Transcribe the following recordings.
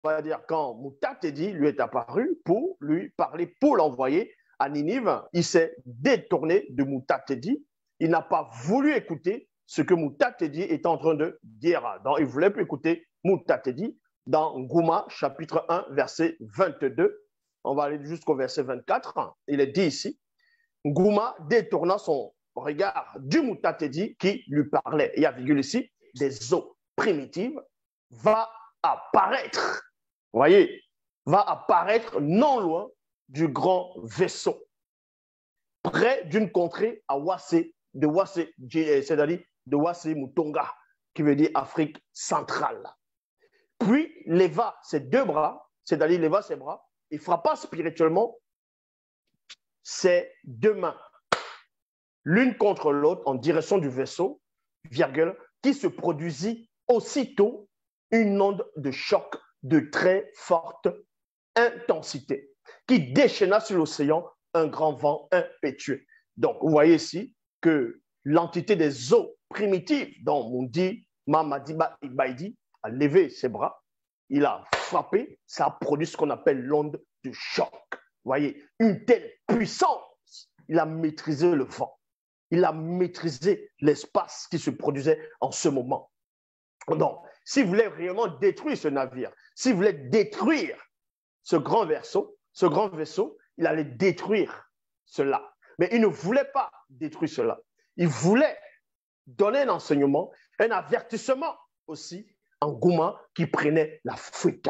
va dire, quand Moutatedi lui est apparu pour lui parler, pour l'envoyer à Ninive, il s'est détourné de Moutatedi. Il n'a pas voulu écouter ce que Moutatedi est en train de dire. Donc, il ne voulait plus écouter Moutatedi. Dans Ngouma, chapitre 1, verset 22, on va aller jusqu'au verset 24, il est dit ici, Ngouma détourna son regard du Moutatedi qui lui parlait. Il y a virgule ici, des eaux primitives, va apparaître, voyez, va apparaître non loin du grand vaisseau, près d'une contrée à Wassé, de Wassé, c'est-à-dire de Wassé Moutonga, qui veut dire Afrique centrale. Puis leva ses deux bras, c'est-à-dire leva ses bras, et frappa spirituellement ses deux mains, l'une contre l'autre en direction du vaisseau, virgule, qui se produisit aussitôt une onde de choc de très forte intensité, qui déchaîna sur l'océan un grand vent impétueux. Donc, vous voyez ici que l'entité des eaux primitives, dont Mundi Mamadiba Ibaidi, a levé ses bras, il a frappé, ça a produit ce qu'on appelle l'onde de choc. Vous voyez, une telle puissance, il a maîtrisé le vent, il a maîtrisé l'espace qui se produisait en ce moment. Donc, s'il voulait réellement détruire ce navire, s'il voulait détruire ce grand vaisseau, il allait détruire cela. Mais il ne voulait pas détruire cela. Il voulait donner un enseignement, un avertissement aussi en Ngouma qui prenait la fuite,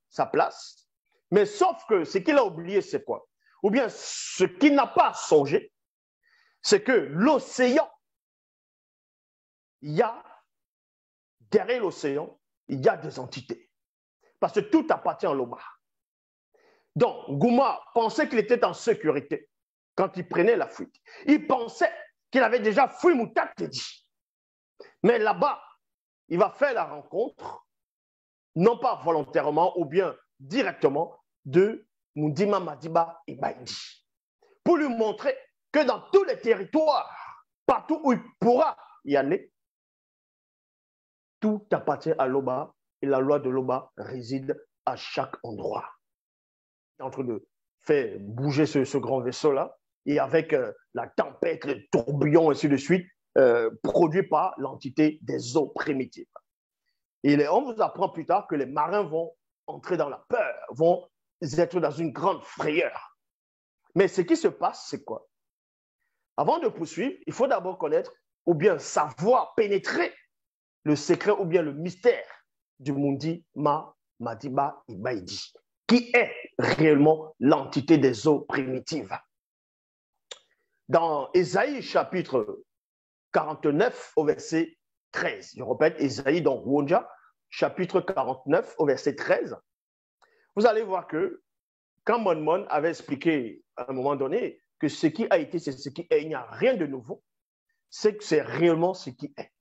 sa place. Mais sauf que ce qu'il a oublié, c'est quoi? Ou bien ce qu'il n'a pas songé, c'est que l'océan, il y a, derrière l'océan, il y a des entités. Parce que tout appartient à Loba. Donc, Ngouma pensait qu'il était en sécurité quand il prenait la fuite. Il pensait qu'il avait déjà fui Moutatedi. Mais là-bas, il va faire la rencontre, non pas volontairement ou bien directement, de Mundima Madiba Ibaidi, pour lui montrer que dans tous les territoires, partout où il pourra y aller, tout appartient à Loba et la loi de Loba réside à chaque endroit. Il est en train de faire bouger ce grand vaisseau-là et avec la tempête, le tourbillon, ainsi de suite, produit par l'entité des eaux primitives. Et on vous apprend plus tard que les marins vont entrer dans la peur, vont être dans une grande frayeur. Mais ce qui se passe, c'est quoi? Avant de poursuivre, il faut d'abord connaître ou bien savoir pénétrer le secret ou bien le mystère du Mundi Madiba Ibaidi, qui est réellement l'entité des eaux primitives. Dans Ésaïe chapitre 49 au verset 13, je répète, Ésaïe dans Wonja, chapitre 49 au verset 13, vous allez voir que quand Mon avait expliqué à un moment donné que ce qui a été, c'est ce qui est, il n'y a rien de nouveau, c'est que c'est réellement ce qui est.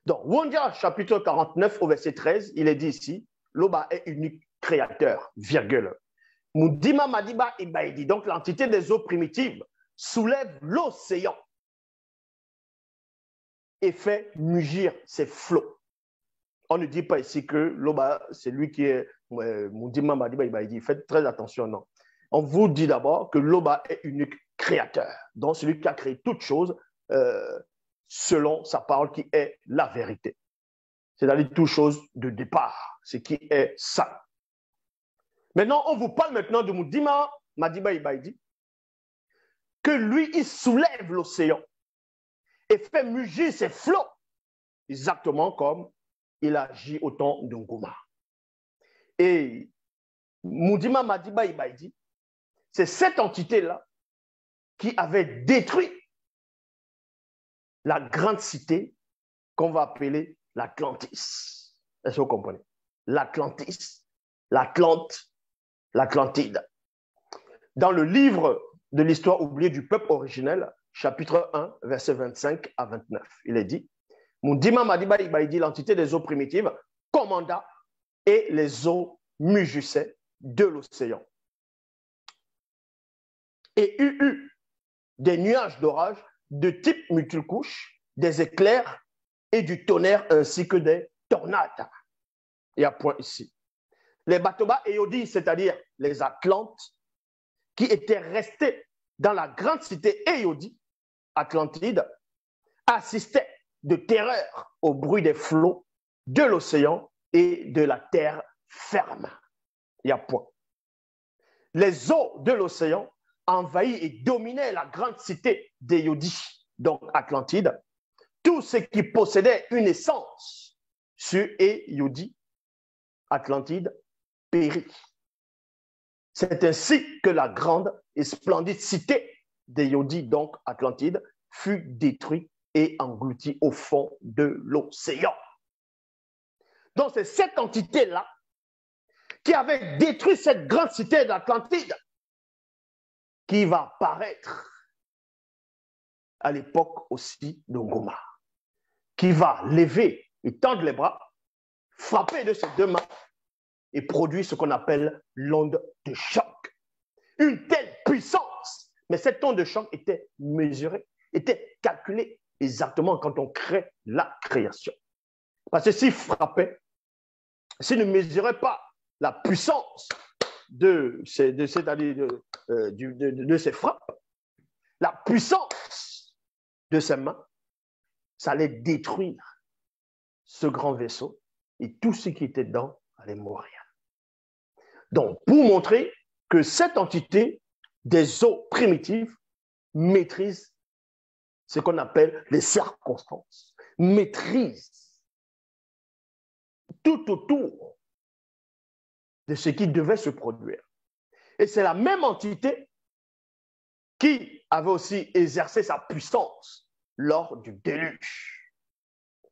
Donc, Wonja, chapitre 49 au verset 13, il est dit ici, Loba est unique créateur, virgule. Mundima Madiba Ibaidi, donc l'entité des eaux primitives, soulève l'océan et fait mugir ses flots. On ne dit pas ici que Loba, c'est lui qui est Mundima Madiba Ibaidi. Faites très attention, non. On vous dit d'abord que Loba est unique créateur, donc celui qui a créé toutes choses selon sa parole qui est la vérité. C'est-à-dire toute chose de départ, ce qui est ça. Maintenant, on vous parle maintenant de Mundima Madiba Ibaidi, que lui, il soulève l'océan et fait mugir ses flots, exactement comme il agit au temps de Ngouma. Et Mundima Madiba Ibaidi, c'est cette entité-là qui avait détruit la grande cité qu'on va appeler l'Atlantis. Est-ce que vous comprenez? L'Atlantis, l'Atlantide. Dans le livre de l'histoire oubliée du peuple originel, chapitre 1, verset 25 à 29, il est dit, Mundima Madiba Ibaidi, l'entité des eaux primitives, commanda et les eaux mugissaient de l'océan. Et eu des nuages d'orage de type multicouche, des éclairs et du tonnerre ainsi que des tornades. Il y a point ici. Les Batoba Eyodi, c'est-à-dire les Atlantes, qui étaient restés dans la grande cité Eyodi, Atlantide, assistaient de terreur au bruit des flots, de l'océan et de la terre ferme. Il y a point. Les eaux de l'océan envahissaient et dominaient la grande cité d'Eyodi, donc Atlantide. Tout ce qui possédait une essence sur Eyodi, Atlantide, périt. C'est ainsi que la grande et splendide cité d'Eyodi, donc Atlantide, fut détruite et engloutie au fond de l'océan. Donc c'est cette entité-là qui avait détruit cette grande cité d'Atlantide qui va apparaître à l'époque aussi de Ngoma, qui va lever et tendre les bras, frapper de ses deux mains et produire ce qu'on appelle l'onde de choc. Une telle puissance, mais cette onde de choc était mesurée, était calculée exactement quand on crée la création. Parce que s'il frappait, s'il ne mesurait pas la puissance de ses frappes, la puissance de ses mains, ça allait détruire ce grand vaisseau et tout ce qui était dedans allait mourir. Donc, pour montrer que cette entité des eaux primitives maîtrise ce qu'on appelle les circonstances, maîtrise tout autour de ce qui devait se produire. Et c'est la même entité qui avait aussi exercé sa puissance lors du déluge.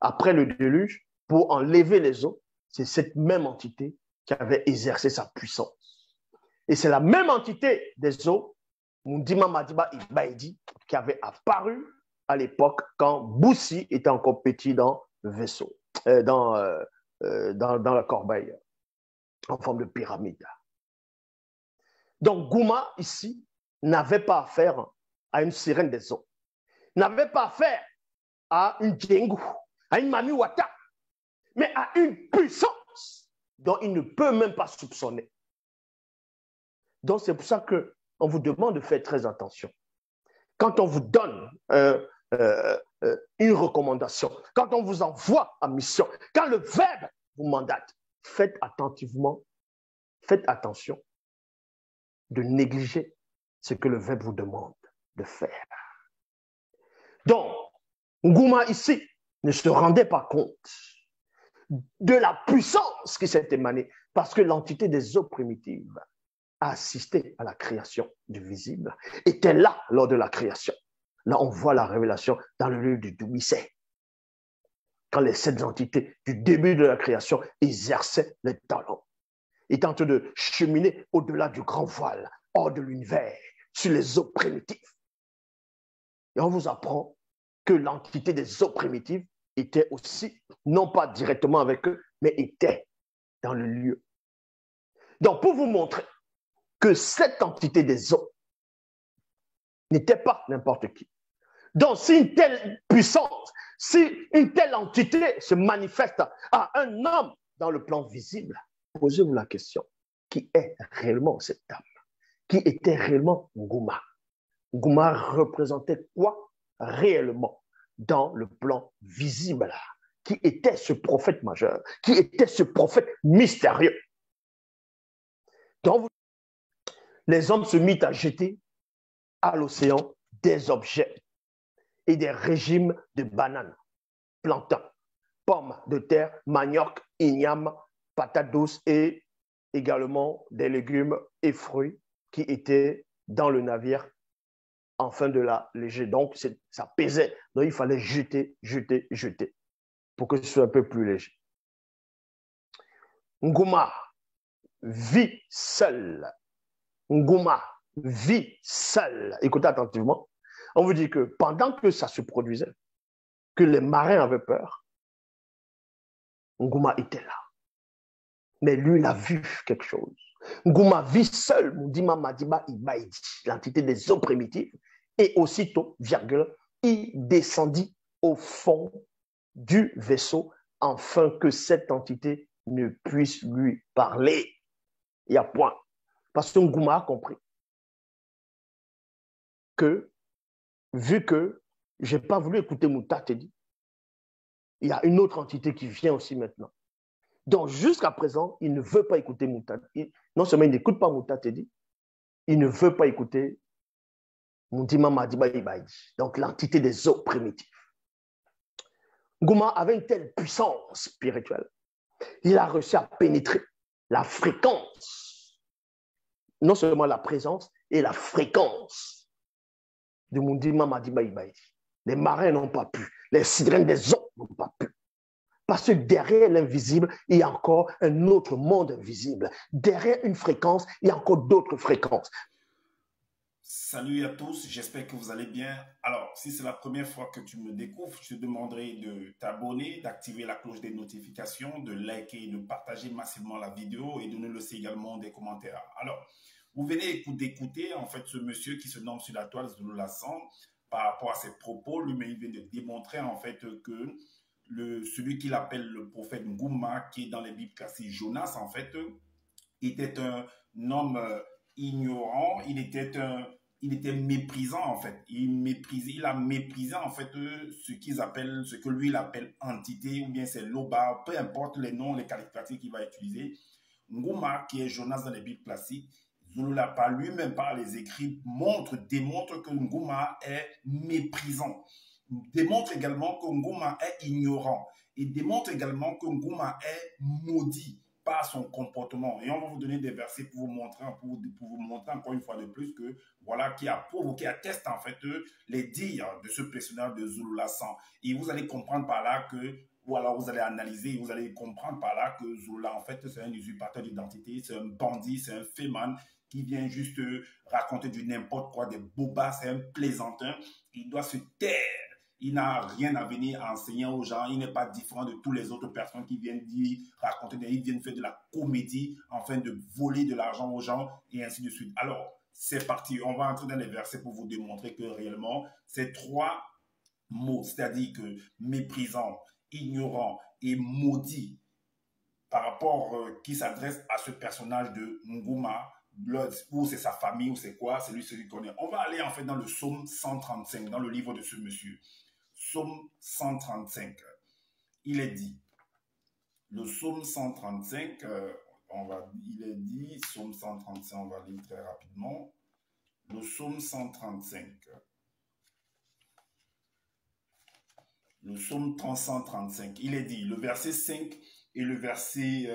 Après le déluge, pour enlever les eaux, c'est cette même entité qui avait exercé sa puissance. Et c'est la même entité des eaux, Mundima Madiba Ibaidi, qui avait apparu à l'époque quand Boussi était encore petit dans le vaisseau, dans la corbeille, en forme de pyramide. Donc Gouma, ici, n'avait pas affaire à une sirène des eaux, n'avait pas affaire à une Djengu, à une Mami Wata, mais à une puissance dont il ne peut même pas soupçonner. Donc c'est pour ça qu'on vous demande de faire très attention. Quand on vous donne une recommandation, quand on vous envoie en mission, quand le verbe vous mandate, faites attentivement, faites attention de négliger ce que le verbe vous demande de faire. Donc, Nguma ici ne se rendait pas compte de la puissance qui s'est émanée parce que l'entité des eaux primitives a assisté à la création du visible, était là lors de la création. Là, on voit la révélation dans le livre du Doumisset. Quand les 7 entités du début de la création exerçaient les talents, étant en train de cheminer au-delà du grand voile, hors de l'univers, sur les eaux primitives. Et on vous apprend que l'entité des eaux primitives était aussi, non pas directement avec eux, mais était dans le lieu. Donc, pour vous montrer que cette entité des eaux n'était pas n'importe qui. Donc, si une telle puissance, si une telle entité se manifeste à un homme dans le plan visible, posez-vous la question, qui est réellement cette âme? Qui était réellement Nguma? Nguma représentait quoi réellement dans le plan visible? Qui était ce prophète majeur? Qui était ce prophète mystérieux? Donc, les hommes se mirent à jeter à l'océan des objets et des régimes de bananes, plantains, pommes de terre, manioc, igname, patates douces et également des légumes et fruits qui étaient dans le navire en fin de la léger. Donc, ça pesait. Donc, il fallait jeter pour que ce soit un peu plus léger. Nguma vit seul. Nguma vit seul. Écoutez attentivement. On vous dit que pendant que ça se produisait, que les marins avaient peur, Nguma était là. Mais lui, il a vu quelque chose. Nguma vit seul, Mundima Madiba Ibaidi, l'entité des eaux primitives, et aussitôt, virgule, il descendit au fond du vaisseau afin que cette entité ne puisse lui parler. Il y a point. Parce que Ngouma a compris que, vu que je n'ai pas voulu écouter Mouta Tedi, il y a une autre entité qui vient aussi maintenant. Donc, jusqu'à présent, il ne veut pas écouter Mouta. Non seulement il n'écoute pas Mouta Tedi, il ne veut pas écouter Mundima Madiba Ibaïdi, donc l'entité des eaux primitives. Ngouma avait une telle puissance spirituelle. Il a réussi à pénétrer la fréquence, non seulement la présence, et la fréquence de Mundima Madiba Ibaïdi. Les marins n'ont pas pu, les sirènes des eaux n'ont pas pu. Parce que derrière l'invisible, il y a encore un autre monde invisible. Derrière une fréquence, il y a encore d'autres fréquences. Salut à tous, j'espère que vous allez bien. Alors, si c'est la première fois que tu me découvres, je te demanderai de t'abonner, d'activer la cloche des notifications, de liker, de partager massivement la vidéo et de nous laisser également des commentaires. Alors, vous venez d'écouter en fait ce monsieur qui se nomme sur la toile Zulu Lassan par rapport à ses propos. Lui-même, il vient de démontrer en fait que celui qu'il appelle le prophète Ngouma, qui est dans les Bibles classées Jonas, en fait, était un homme ignorant, il était méprisant en fait. Il a méprisé en fait ce que lui il appelle entité ou bien c'est Loba, peu importe les noms, les qualificatifs qu'il va utiliser. Ngouma, qui est Jonas dans les Bibles classiques, Zululapa lui-même par les écrits démontre que Ngouma est méprisant. Démontre également que Ngouma est ignorant. Et démontre également que Ngouma est maudit par son comportement. Et on va vous donner des versets pour vous montrer encore une fois de plus que voilà qui a provoqué, atteste en fait les dires de ce personnage de Zulu Lassan. Et vous allez comprendre par là que, ou alors vous allez analyser, vous allez comprendre par là que Zula en fait c'est un usurpateur d'identité, c'est un bandit, c'est un féman qui vient juste raconter du n'importe quoi, des bobas, c'est un plaisantin. Il doit se taire. Il n'a rien à venir enseigner aux gens. Il n'est pas différent de toutes les autres personnes qui viennent dire, raconter, ils viennent faire de la comédie afin de voler de l'argent aux gens et ainsi de suite. Alors, c'est parti. On va entrer dans les versets pour vous démontrer que réellement, ces trois mots, c'est-à-dire que méprisant, ignorant et maudit, par rapport qui s'adresse à ce personnage de Ngouma, ou c'est sa famille, ou c'est quoi, c'est lui celui qu'on connaît. On va aller en fait dans le psaume 135, dans le livre de ce monsieur. Psaume 135, il est dit, le psaume 135, il est dit, psaume 135, on va lire très rapidement, le psaume 135, le psaume 135, il est dit, le verset 5 et le verset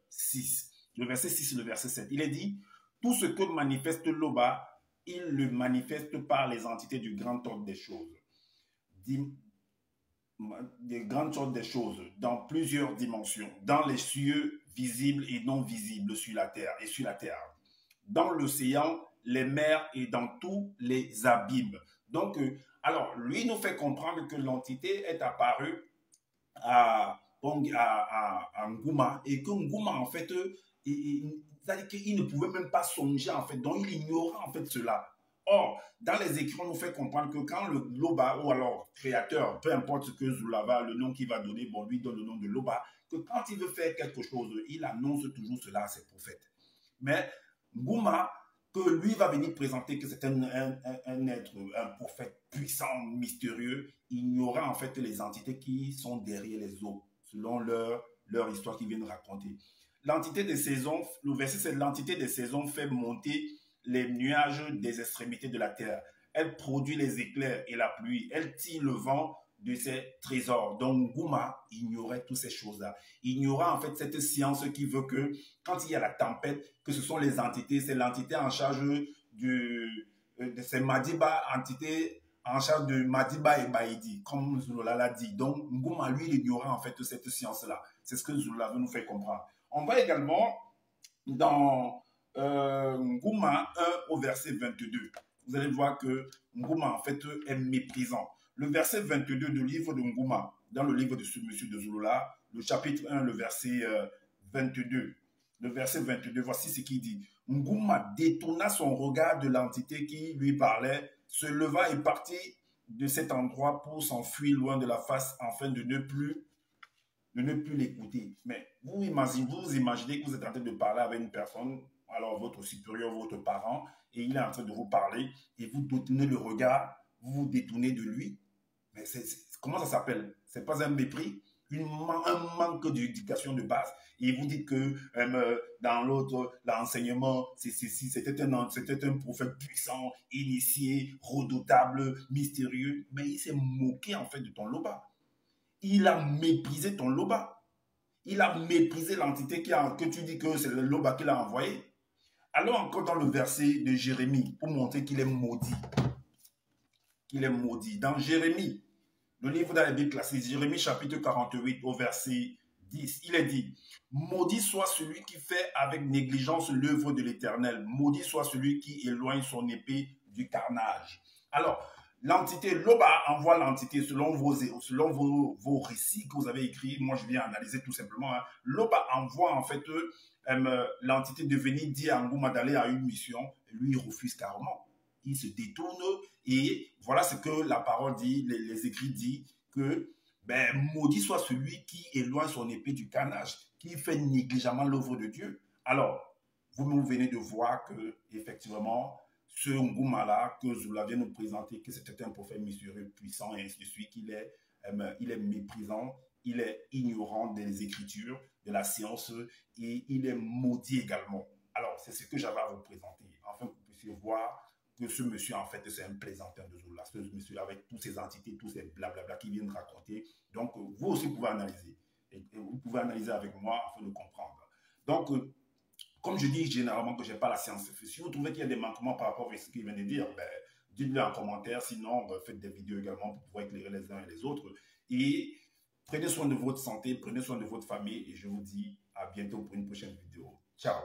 6, le verset 6 et le verset 7, il est dit, tout ce que manifeste Loba, il le manifeste par les entités du grand ordre des choses. Des grandes sortes des choses dans plusieurs dimensions, dans les cieux visibles et non visibles sur la terre et sur la terre, dans l'océan, les mers et dans tous les abîmes. Donc, alors, lui nous fait comprendre que l'entité est apparue à Ngouma et que Ngouma, en fait, c'est-à-dire qu'il ne pouvait même pas songer, en fait, donc il ignorait, en fait, cela. Or, dans les écrits, on nous fait comprendre que quand le Loba, ou alors créateur, peu importe ce que Zulava, le nom qu'il va donner, bon, lui donne le nom de Loba, que quand il veut faire quelque chose, il annonce toujours cela à ses prophètes. Mais Ngouma, que lui va venir présenter que c'est un être, un prophète puissant, mystérieux, ignorant en fait les entités qui sont derrière les eaux, selon leur histoire qu'ils viennent raconter. L'entité des saisons, le verset c'est l'entité des saisons fait monter les nuages des extrémités de la terre. Elle produit les éclairs et la pluie. Elle tire le vent de ses trésors. Donc, Ngouma ignorait toutes ces choses-là. Il ignorait en fait cette science qui veut que quand il y a la tempête, que ce sont les entités, c'est l'entité en charge de ces Madiba, entité en charge de Madiba et Baïdi, comme Zulula l'a dit. Donc, Ngouma, lui, il ignorait en fait cette science-là. C'est ce que Zulula veut nous faire comprendre. On va également dans Ngouma 1 au verset 22. Vous allez voir que Ngouma, en fait, est méprisant. Le verset 22 du livre de Ngouma, dans le livre de ce monsieur de Zulula, le chapitre 1, le verset 22. Le verset 22, voici ce qu'il dit. Ngouma détourna son regard de l'entité qui lui parlait, se leva et partit de cet endroit pour s'enfuir loin de la face afin de ne plus de ne plus l'écouter. Mais vous imaginez que vous êtes en train de parler avec une personne, alors votre supérieur, votre parent, et il est en train de vous parler, et vous détournez le regard, vous vous détournez de lui. Mais comment ça s'appelle? C'est pas un mépris, un manque d'éducation de base. Et vous dites que dans l'autre, l'enseignement, c'était un prophète puissant, initié, redoutable, mystérieux. Mais il s'est moqué en fait de ton loba. Il a méprisé ton loba. Il a méprisé l'entité que tu dis que c'est le loba qu'il a envoyé. Alors encore dans le verset de Jérémie, pour montrer qu'il est maudit. Qu'il est maudit. Dans Jérémie, le livre dans la Bible classique, Jérémie chapitre 48 au verset 10, il est dit, maudit soit celui qui fait avec négligence l'œuvre de l'Éternel. Maudit soit celui qui éloigne son épée du carnage. Alors, l'entité Loba envoie l'entité selon vos récits que vous avez écrits. Moi, je viens analyser tout simplement. Hein. Loba envoie en fait l'entité de venir dire à Ngouma d'aller à une mission. Lui, il refuse carrément. Il se détourne et voilà ce que la parole dit, les écrits disent que maudit soit celui qui éloigne son épée du carnage, qui fait négligemment l'œuvre de Dieu. Alors, vous venez de voir que effectivement, ce Ngouma-là que Zoula vient nous présenter, que c'était un prophète mystérieux, puissant et ainsi de suite, il est méprisant, il est ignorant des Écritures, de la science et il est maudit également. Alors, c'est ce que j'avais à vous présenter, afin que vous puissiez voir que ce monsieur, en fait, c'est un plaisanteur de Zoula. Ce monsieur avec toutes ces entités, tous ces blablabla qui viennent raconter. Donc, vous aussi pouvez analyser. Et vous pouvez analyser avec moi afin de comprendre. Donc, comme je dis généralement que je n'ai pas la science, si vous trouvez qu'il y a des manquements par rapport à ce qu'il vient de dire, dites-le en commentaire. Sinon, faites des vidéos également pour pouvoir éclairer les uns et les autres. Et prenez soin de votre santé, prenez soin de votre famille. Et je vous dis à bientôt pour une prochaine vidéo. Ciao.